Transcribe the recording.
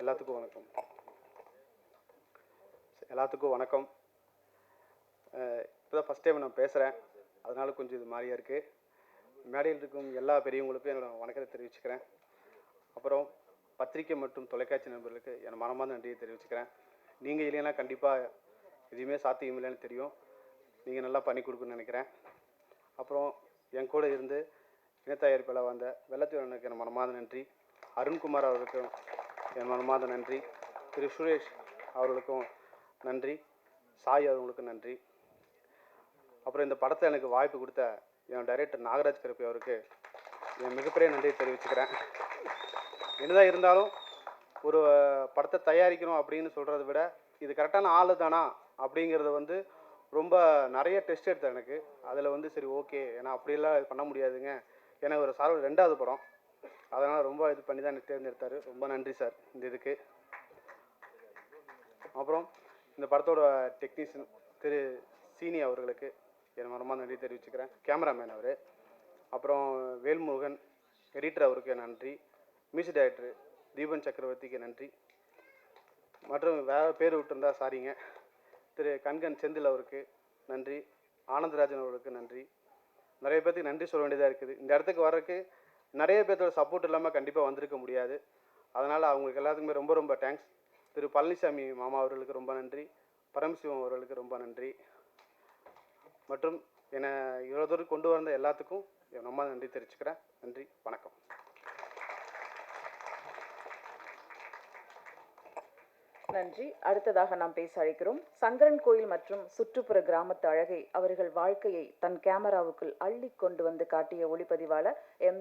எல்லாத்துக்கும் வணக்கம். எல்லாத்துக்கும் வணக்கம். இப்போ தான் ஃபஸ்ட் டைம் நான் பேசுகிறேன், அதனால கொஞ்சம் இது மாதிரியாக இருக்குது. மேடையில் இருக்கும் எல்லா பெரியவங்களுக்கும் என்னோட வணக்கத்தை தெரிவிச்சுக்கிறேன். அப்புறம் பத்திரிக்கை மற்றும் தொலைக்காட்சி நண்பர்களுக்கு என் மனமார்ந்த நன்றியை தெரிவிச்சுக்கிறேன். நீங்கள் இல்லைன்னா கண்டிப்பாக எதுவுமே சாத்தியம் இல்லைன்னு தெரியும். நீங்கள் நல்லா பண்ணி கொடுக்குன்னு நினைக்கிறேன். அப்புறம் என் கூட இருந்து இனத்தயாரிப்பில் வந்த வெள்ளத்தூரனுக்கு என் மனமார்ந்த நன்றி. அருண்குமார் அவர்களுக்கும் என் மனமார்ந்த நன்றி. திரு சுரேஷ் அவர்களுக்கும் நன்றி. சாய் அவர்களுக்கும் நன்றி. அப்புறம் இந்த படத்தை எனக்கு வாய்ப்பு கொடுத்த என் டைரக்டர் நாகராஜ் கருப்பி அவருக்கு என் மிகப்பெரிய நன்றியை தெரிவிச்சுக்கிறேன். என்னதான் இருந்தாலும் ஒரு படத்தை தயாரிக்கணும் அப்படின்னு சொல்கிறத விட இது கரெக்டான ஆள் தானா அப்படிங்கிறத ரொம்ப நிறைய டெஸ்ட் எடுத்தேன் எனக்கு. அதில் சரி ஓகே, ஏன்னா அப்படியெல்லாம் இது பண்ண முடியாதுங்க. ஏன்னா ஒரு சார் 2வது படம், அதனால் ரொம்ப இது பண்ணி தான் எனக்கு தேர்ந்தெடுத்தார். ரொம்ப நன்றி சார் இந்த இதுக்கு. அப்புறம் இந்த படத்தோட டெக்னீஷியன் திரு சீனி அவர்களுக்கு என் மனமாக நன்றி தெரிவிச்சுக்கிறேன். கேமராமேன் அவர். அப்புறம் வேல்முருகன் எடிட்டர் அவருக்கு நன்றி. மியூசிக் டைரக்டர் தீபன் சக்கரவர்த்திக்கு நன்றி. மற்றும் வேறு பேர் விட்டுருந்தா சாரிங்க. திரு கண்கன் செந்தில் அவருக்கு நன்றி. ஆனந்தராஜன் அவர்களுக்கு நன்றி. நிறைய பேர்த்துக்கு நன்றி சொல்ல வேண்டியதாக இருக்குது. இந்த இடத்துக்கு வர்றதுக்கு நிறைய பேர்த்தோட சப்போர்ட் இல்லாமல் கண்டிப்பாக வந்திருக்க முடியாது. அதனால் அவங்களுக்கு எல்லாத்துக்குமே ரொம்ப ரொம்ப தேங்க்ஸ். திரு பழனிசாமி மாமா அவர்களுக்கு ரொம்ப நன்றி. பரமசிவம் அவர்களுக்கு ரொம்ப நன்றி. மற்றும் என்னை இவ்வளோ தூரம் கொண்டு வந்த எல்லாத்துக்கும் என் ரொம்ப நன்றி தெரிவிச்சுக்கிறேன். நன்றி, வணக்கம். நன்றி. அடுத்ததாக நாம் பேச அழைக்கிறோம் சங்கரன் கோயில் மற்றும் சுற்றுப்புற கிராமத்து அழகை அவர்கள் வாழ்க்கையை தன் கேமராவுக்குள் அள்ளி கொண்டு வந்து காட்டிய ஒளிப்பதிவாளர் எம்.